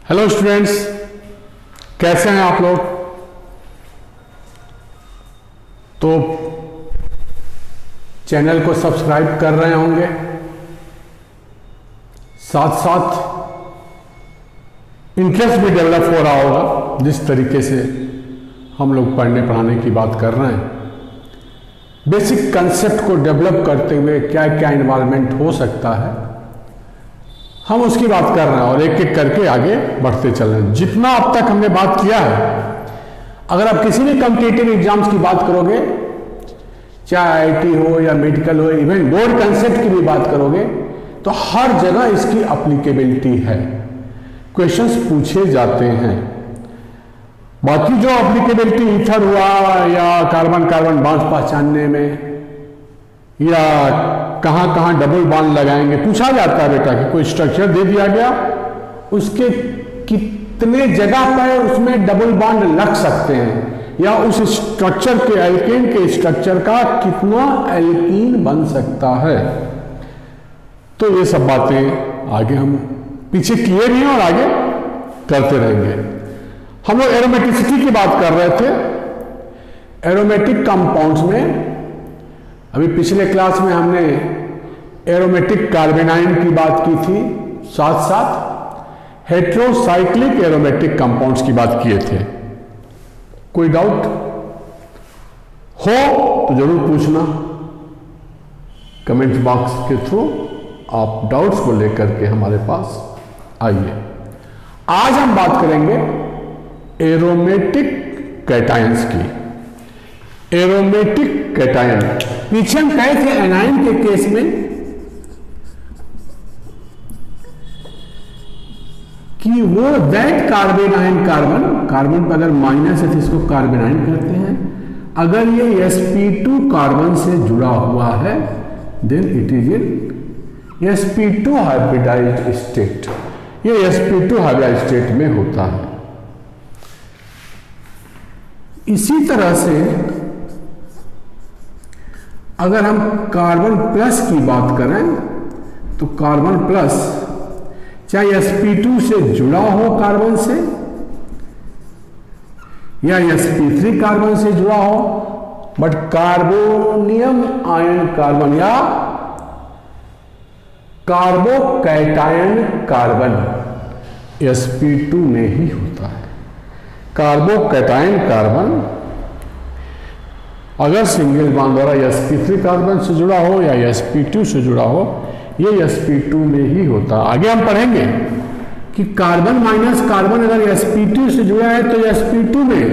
Hello students, कैसे हैं आप लोग। तो चैनल को सब्सक्राइब कर रहे होंगे, साथ साथ इंटरेस्ट भी डेवलप हो रहा होगा। जिस तरीके से हम लोग पढ़ने पढ़ाने की बात कर रहे हैं, बेसिक कंसेप्ट को डेवलप करते हुए क्या क्या इन्वॉल्वमेंट हो सकता है, हम उसकी बात कर रहे हैं और एक एक करके आगे बढ़ते चल रहे हैं। जितना अब तक हमने बात किया है, अगर आप किसी भी कॉम्पिटिटिव एग्जाम्स की बात करोगे, चाहे आईआईटी हो या मेडिकल हो, इवन बोर्ड कंसेप्ट की भी बात करोगे, तो हर जगह इसकी अप्लीकेबिलिटी है, क्वेश्चंस पूछे जाते हैं। बाकी जो अप्लीकेबिलिटी ईथर हुआ या कार्बन कार्बन बॉन्ड पहचानने में या कहां कहां डबल बॉन्ड लगाएंगे, पूछा जाता है बेटा कि कोई स्ट्रक्चर दे दिया गया, उसके कितने जगह पर उसमें डबल बॉन्ड लग सकते हैं, या उस स्ट्रक्चर के एल्केन के स्ट्रक्चर का कितना एल्कीन बन सकता है। तो ये सब बातें आगे हम पीछे किए भी हैं और आगे करते रहेंगे। हम लोग एरोमेटिसिटी की बात कर रहे थे। एरोमेटिक कंपाउंड्स में अभी पिछले क्लास में हमने एरोमेटिक कार्बेनाइन की बात की थी, साथ साथ हेट्रोसाइक्लिक एरोमेटिक कंपाउंड्स की बात किए थे। कोई डाउट हो तो जरूर पूछना, कमेंट बॉक्स के थ्रू आप डाउट्स को लेकर के हमारे पास आइए। आज हम बात करेंगे एरोमेटिक कैटायंस की। एरोमेटिक कैटायन, पीछे हम कहे थे एनायन के केस में कि वो दैट कार्बेनाइन कार्बन पर अगर माइनस है तो इसको कार्बेनाइन कहते हैं। अगर ये sp2 कार्बन से जुड़ा हुआ है then it is in sp2 hybridized state. ये sp2 हाइब्रिडाइज्ड स्टेट में होता है। इसी तरह से अगर हम कार्बन प्लस की बात करें तो कार्बन प्लस चाहे sp2 से जुड़ा हो कार्बन से या sp3 कार्बन से जुड़ा हो, बट कार्बोनियम आयन कार्बन या कार्बोकैटायन कार्बन sp2 में ही होता है। कार्बोकैटायन कार्बन अगर सिंगल बॉन्ड द्वारा sp3 कार्बन से जुड़ा हो या sp2 से जुड़ा हो, ये sp2 में ही होता है। आगे हम पढ़ेंगे कि कार्बन माइनस कार्बन अगर sp2 से जुड़ा है तो sp2 में,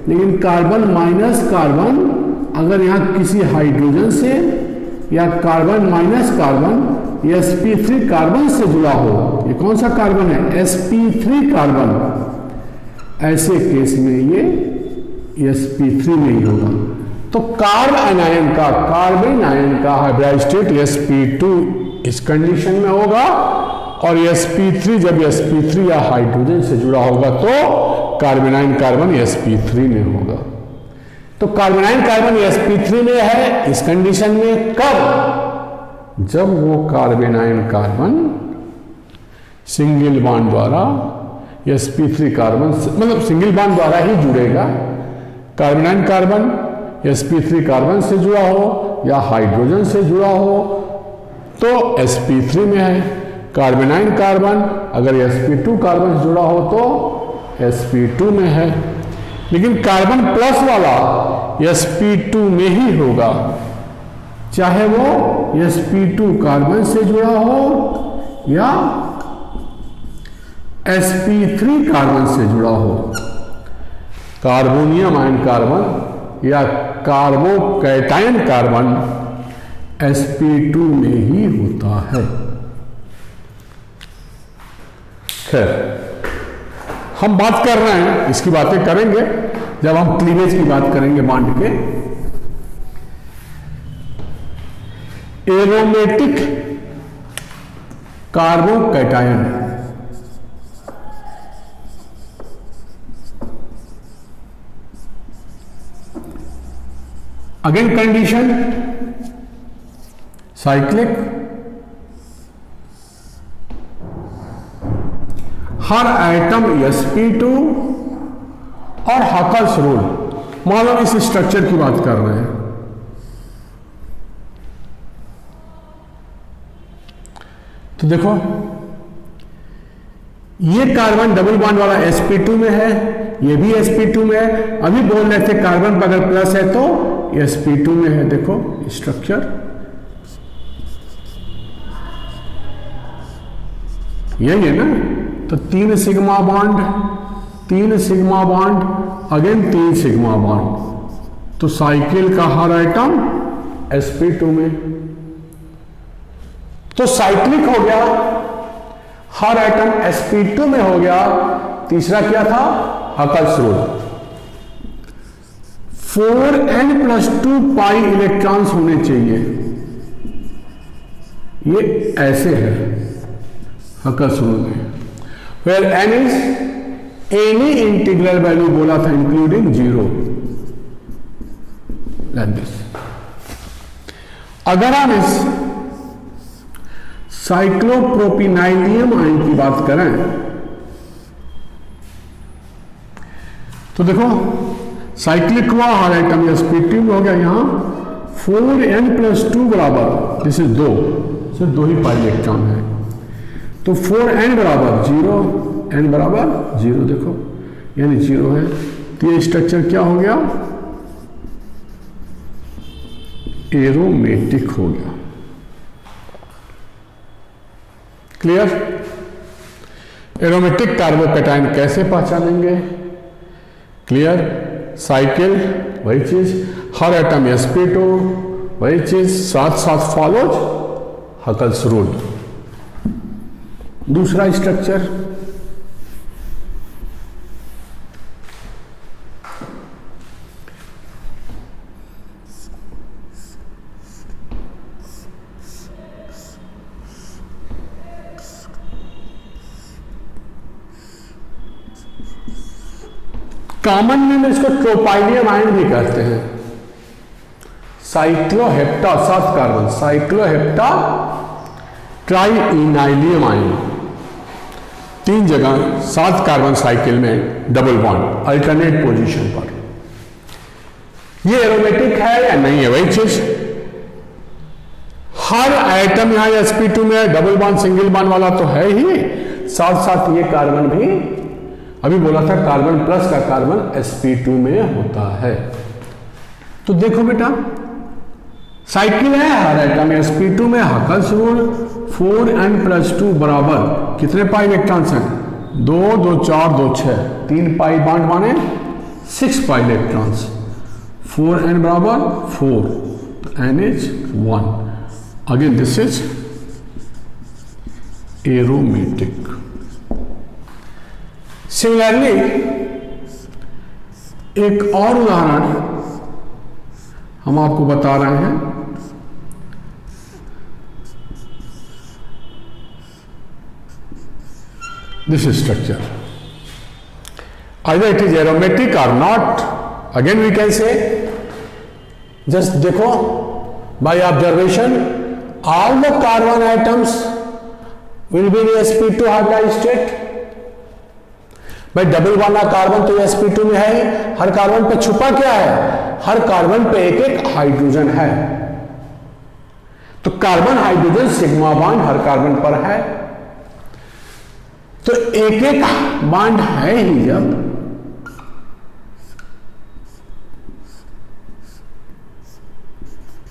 लेकिन कार्बन माइनस कार्बन अगर यहाँ किसी हाइड्रोजन से या carbon minus carbon sp3 carbon से जुड़ा हो, ये कौन सा कार्बन है, sp3 कार्बन, ऐसे केस में ये sp3 में ही होगा। तो कार्ब आयन का हाइब्रिडाइज्ड स्टेट sp2 इस कंडीशन में होगा, और sp3 जब sp3 या हाइड्रोजन से जुड़ा होगा तो कार्बेनाइन कार्बन sp3 में होगा। तो कार्बेनाइन कार्बन sp3 में है इस कंडीशन में, कब, जब वो कार्बेनाइन कार्बन सिंगल बॉन्ड द्वारा sp3 कार्बन मतलब सिंगल बॉन्ड द्वारा ही जुड़ेगा। कार्बेनाइन कार्बन sp3 कार्बन से जुड़ा हो या हाइड्रोजन से जुड़ा हो तो sp3 में है। कार्बेनाइन कार्बन अगर sp2 कार्बन से जुड़ा हो तो sp2 में है। लेकिन कार्बन प्लस वाला sp2 में ही होगा, चाहे वो sp2 कार्बन से जुड़ा हो या sp3 कार्बन से जुड़ा हो। कार्बोनियम आयन कार्बन या कार्बोकैटायन कार्बन sp2 में ही होता है। खैर, हम बात कर रहे हैं, इसकी बातें करेंगे जब हम क्लीवेज की बात करेंगे बॉन्ड के। Aromatic carbocation, again condition cyclic, हर एटम sp2 और हकल्स रूल, मान लो इस स्ट्रक्चर की बात कर रहे हैं, तो देखो ये कार्बन डबल बॉन्ड वाला sp2 में है, ये भी sp2 में है। अभी बोल रहे थे कार्बन पर अगर प्लस है तो sp2 में है। देखो स्ट्रक्चर यही है ना, तो 3 sigma bond, 3 sigma bond, again 3 sigma bond, तो साइकिल का हर आइटम sp2 में, तो साइक्लिक हो गया, हर आइटम sp2 में हो गया। तीसरा क्या था, Huckel's rule, 4n+2 pi electrons होने चाहिए, ये ऐसे है हकल्स रूल में, where n is any integral value बोला था इंक्लूडिंग 0, लाइक दिस। अगर हम इस साइक्लोप्रोपिनाइलियम आयन की बात करें तो देखो साइक्लिक हुआ, हर आइटम sp2 हो गया, यहां 4n+2 बराबर, दिस इज 2, सिर्फ 2 ही पाई इलेक्ट्रॉन है, तो 4n बराबर 0, n बराबर 0, देखो यानी 0 है, तो ये स्ट्रक्चर क्या हो गया, एरोमेटिक हो गया। क्लियर? एरोमेटिक कार्बोकैटायन कैसे पहचानेंगे? क्लियर? साइकिल वही चीज, हर एटम sp2 वही चीज, साथ साथ फॉलोज हकल्स रूल। दूसरा स्ट्रक्चर, कॉमन में इसको ट्रोपाइलियम आयन भी कहते हैं, साइक्लोहेप्टा 7 कार्बन, साइक्लोहेप्टा ट्राइइनाइलियम आयन, 3 जगह 7 कार्बन साइकिल में डबल बॉन्ड अल्टरनेट पोजीशन पर। ये एरोमेटिक है या नहीं है, वही चीज, हर आइटम यहां sp2 में डबल बॉन्ड सिंगल बॉन्ड वाला तो है ही, साथ साथ ये कार्बन भी, अभी बोला था कार्बन प्लस का कार्बन sp2 में होता है। तो देखो बेटा साइकिल है, हर आइटम sp2 में, हकल्स रूल, 4n+2 बराबर कितने पाई इलेक्ट्रॉन्स हैं, 2 2 4 2 6, 3 पाई बॉन्ड माने 6 पाई इलेक्ट्रॉन्स, 4n बराबर 4, तो n is 1, again this is aromatic. Similarly एक और उदाहरण हम आपको बता रहे हैं, this structure, either it is aromatic or not, again we can say, just देखो by observation all the carbon atoms will be in sp2 hybrid state। भाई डबल बॉन्ड कार्बन तो sp2 में है ही, हर कार्बन पे छुपा क्या है, हर कार्बन पे एक एक हाइड्रोजन है, तो कार्बन हाइड्रोजन सिग्मा बॉन्ड हर कार्बन पर है, तो एक एक बॉन्ड है ही जब,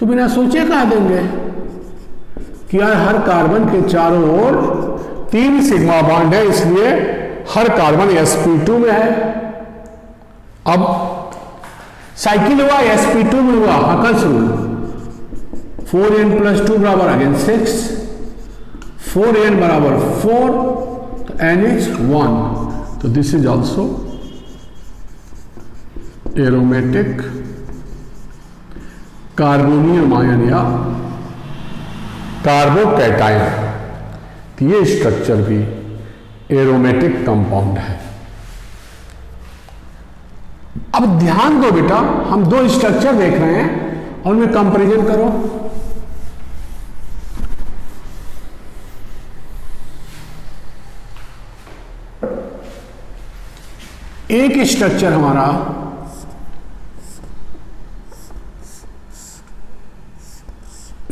तो बिना सोचे कह देंगे कि यार हर कार्बन के चारों ओर 3 सिग्मा बॉन्ड है, इसलिए हर कार्बन sp2 में है। अब साइकिल हुआ sp2 में हुआ, हकल्स रूल, 4n+2 बराबर अगेन 6, 4n बराबर 4, तो n इज 1, तो this is also aromatic carbonium ion या कार्बोकैटायन, ये स्ट्रक्चर भी एरोमेटिक कंपाउंड है। अब ध्यान दो बेटा, हम 2 स्ट्रक्चर देख रहे हैं और उनमें कंपैरिजन करो। एक स्ट्रक्चर हमारा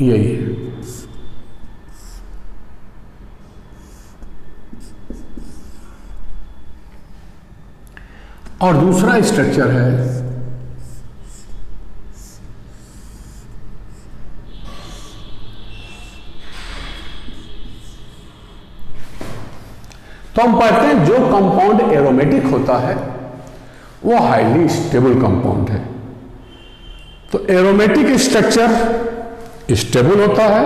यही है, और दूसरा स्ट्रक्चर है तो हम पढ़ते हैं जो कंपाउंड एरोमेटिक होता है वो हाईली स्टेबल कंपाउंड है। तो एरोमेटिक स्ट्रक्चर स्टेबल होता है।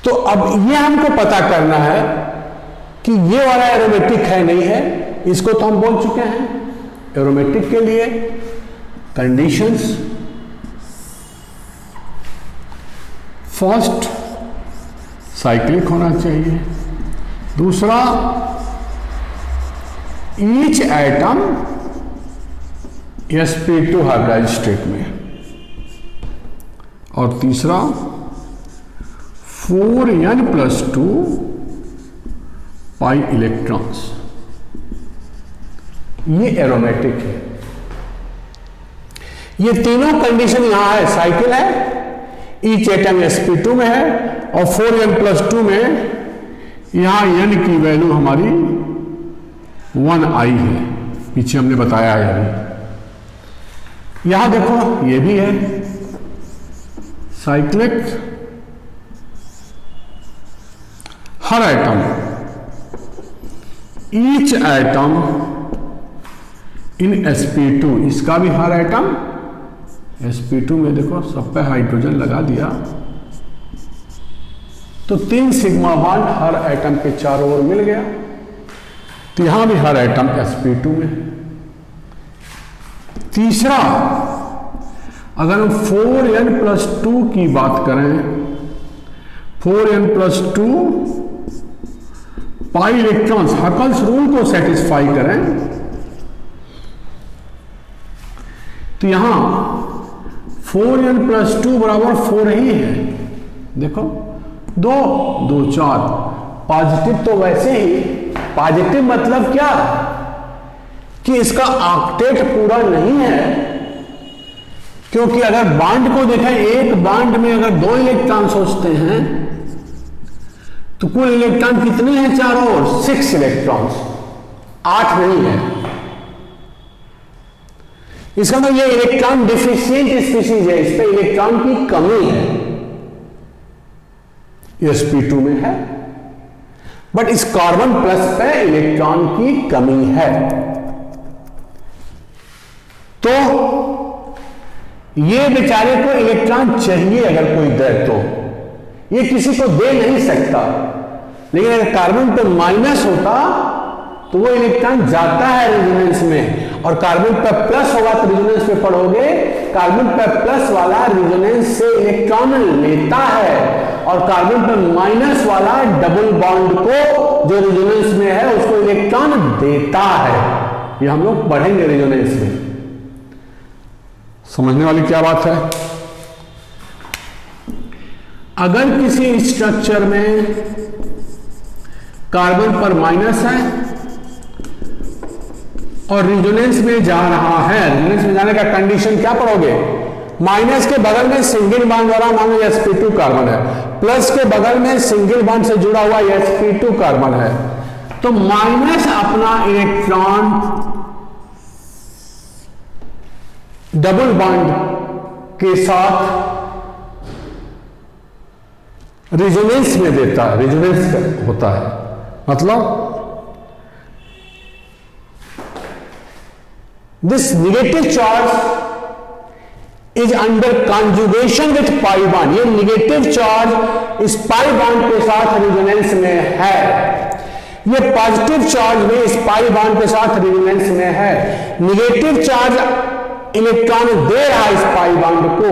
तो अब ये हमको पता करना है कि ये वाला एरोमेटिक है नहीं है, इसको तो हम बोल चुके हैं। एरोमेटिक के लिए कंडीशंस, फर्स्ट साइक्लिक होना चाहिए, दूसरा each atom sp2 hybridise state में, और तीसरा 4n+2 पाई इलेक्ट्रॉन्स। ये एरोमेटिक है। ये तीनों कंडीशन यहां है, साइकिल है, ईच एटम sp2 में है, और 4n+2 में यहां n की वैल्यू हमारी 1i है, पीछे हमने बताया है अभी। यहां देखो ये भी है साइक्लिक, हर atom, each atom in sp2, इसका भी हर एटम sp2 में देखो सब पे हाइड्रोजन लगा दिया, तो 3 सिग्मा बॉन्ड हर एटम के चारों ओर मिल गया। तो यहां भी हर एटम sp2 में। तीसरा, अगर हम 4n+2 की बात करें, 4n+2 pi electrons, Huckel's rule को सेटिस्फाई करें, तो यहां 4n+2 बराबर 4 ही है। देखो 2 2 4, पॉजिटिव तो वैसे ही, पॉजिटिव मतलब क्या कि इसका ऑक्टेट पूरा नहीं है, क्योंकि अगर बॉन्ड को देखें, एक बॉन्ड में अगर 2 इलेक्ट्रॉन सोचते हैं तो कुल इलेक्ट्रॉन कितने हैं चारों ओर? 6 इलेक्ट्रॉन्स, 8 नहीं है। इसका मतलब ये इलेक्ट्रॉन डिफिशिएंट स्पीशीज है, इस पे इलेक्ट्रॉन की कमी है, sp2 में है, बट इस कार्बन प्लस पे इलेक्ट्रॉन की कमी है। तो ये बेचारे को इलेक्ट्रॉन चाहिए, अगर कोई दे तो ये किसी को दे नहीं सकता, लेकिन अगर कार्बन पे माइनस होता तो वो इलेक्ट्रॉन जाता है रेजोनेंस में, और कार्बन पे प्लस होगा तो रेजोनेंस पे पढ़ोगे, कार्बन पे प्लस वाला रेजोनेंस से इलेक्ट्रॉन लेता है, और कार्बन पे माइनस वाला डबल बॉन्ड को जो रेजोनेंस में है उसको इलेक्ट्रॉन देता है। ये हम लोग पढ़ेंगे रेजोनेंस में। समझने वाली क्या बात है? अगर किसी स्ट्रक्चर में कार्बन पर माइनस है और रेजोनेंस में जा रहा है, रेजोनेंस में जाने का कंडीशन क्या पढ़ोगे? माइनस के बगल में सिंगल बॉन्ड वाला मान लो sp2 कार्बन है, प्लस के बगल में सिंगल बॉन्ड से जुड़ा हुआ sp2 कार्बन है, तो माइनस अपना इलेक्ट्रॉन डबल बॉन्ड के साथ रेजोनेंस में देता है, रेजोनेंस होता है, मतलब this negative charge is under conjugation with pi bond. ये नेगेटिव चार्ज इस पाई बॉन्ड के साथ रेजोनेंस में है, ये पॉजिटिव चार्ज भी इस पाई बॉन्ड के साथ रेजोनेंस में है। नेगेटिव चार्ज इलेक्ट्रॉन दे रहा है इस पाई बॉन्ड को,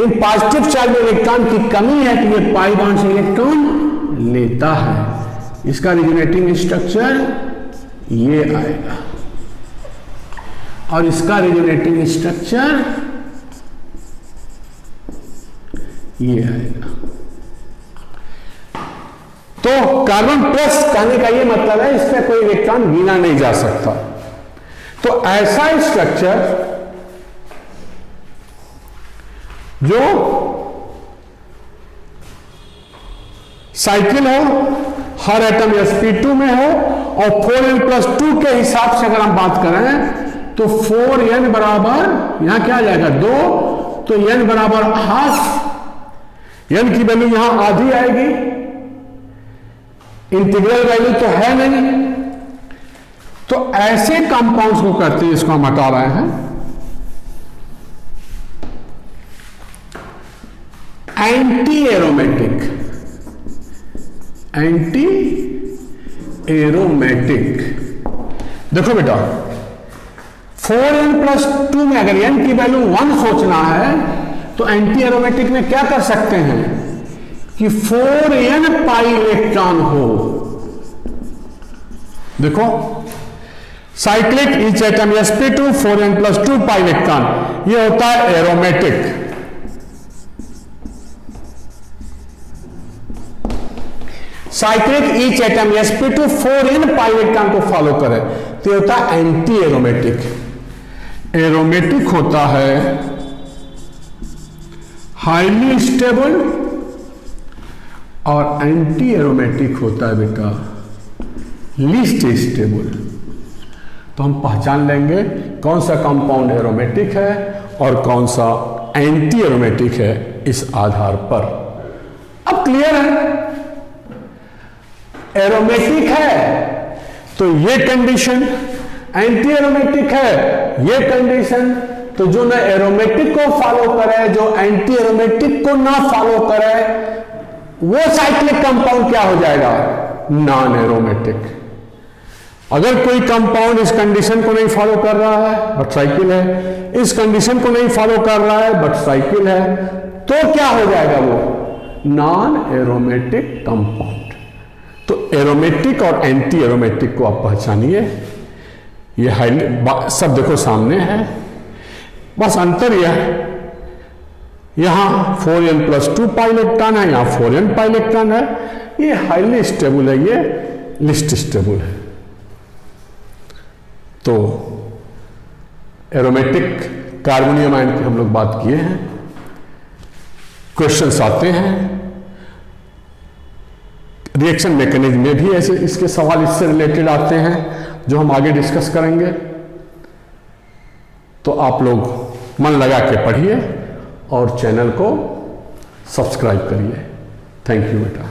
इन पॉजिटिव चार्ज में इलेक्ट्रॉन की कमी है कि ये पाई बॉन्ड से इलेक्ट्रॉन लेता है। इसका रेजोनेटिंग स्ट्रक्चर ये आएगा, और इसका रेजोनेटिंग स्ट्रक्चर ये आएगा। तो कार्बन प्लस कहने का ये मतलब है इसमें कोई इलेक्ट्रॉन गिना नहीं जा सकता। तो ऐसा स्ट्रक्चर जो साइकिल हो, हर एटम sp2 में हो और 4n+2 के हिसाब से अगर हम बात करें तो 4n बराबर यहां क्या आ जाएगा 2, तो n बराबर हाफ, n की वैल्यू यहां आधी आएगी, इंटीग्रल वैल्यू तो है नहीं। तो ऐसे कंपाउंड्स को करते हैं, इसको हम हटा रहे हैं, एंटी एरोमेटिक। एंटी एरोमेटिक देखो बेटा 4n+2 में अगर n की वैल्यू 1 सोचना है तो एंटी एरोमेटिक में क्या कर सकते हैं कि 4n पाई इलेक्ट्रॉन हो। देखो cyclic each atom sp2 4n+2 pi electron, ये होता है aromatic. Cyclic each atom sp2 4n pi electron को फॉलो करे तो ये होता है एंटी एरोमेटिक। एरोमेटिक होता है हाईली स्टेबल और एंटी एरोमेटिक होता है बेटा लीस्ट स्टेबल। तो हम पहचान लेंगे कौन सा कंपाउंड एरोमेटिक है और कौन सा एंटी एरोमेटिक है इस आधार पर। अब क्लियर है, एरोमेटिक है तो ये कंडीशन, एंटी एरोमेटिक है ये कंडीशन। तो जो ना एरोमेटिक को फॉलो करे, जो एंटी एरोमेटिक को ना फॉलो करे, वो साइक्लिक कंपाउंड क्या हो जाएगा, नॉन एरोमेटिक। अगर कोई कंपाउंड इस कंडीशन को नहीं फॉलो कर रहा है बट साइकिल है, इस कंडीशन को नहीं फॉलो कर रहा है बट साइकिल है, तो क्या हो जाएगा, वो नॉन एरोमेटिक कंपाउंड। तो एरोमेटिक और एंटी एरोमेटिक को आप पहचानिए, ये हाईली सब देखो सामने है, बस अंतर यह यहां 4n+2 पाई इलेक्ट्रॉन है, यहां 4n पाई इलेक्ट्रॉन है। ये हाईली स्टेबल है, ये लिस्ट स्टेबल है। तो एरोमेटिक कार्बोनियम आयन की हम लोग बात किए हैं। क्वेश्चंस आते हैं, रिएक्शन मैकेनिज्म में भी ऐसे इसके सवाल इससे रिलेटेड आते हैं जो हम आगे डिस्कस करेंगे। तो आप लोग मन लगा के पढ़िए और चैनल को सब्सक्राइब करिए। थैंक यू बेटा।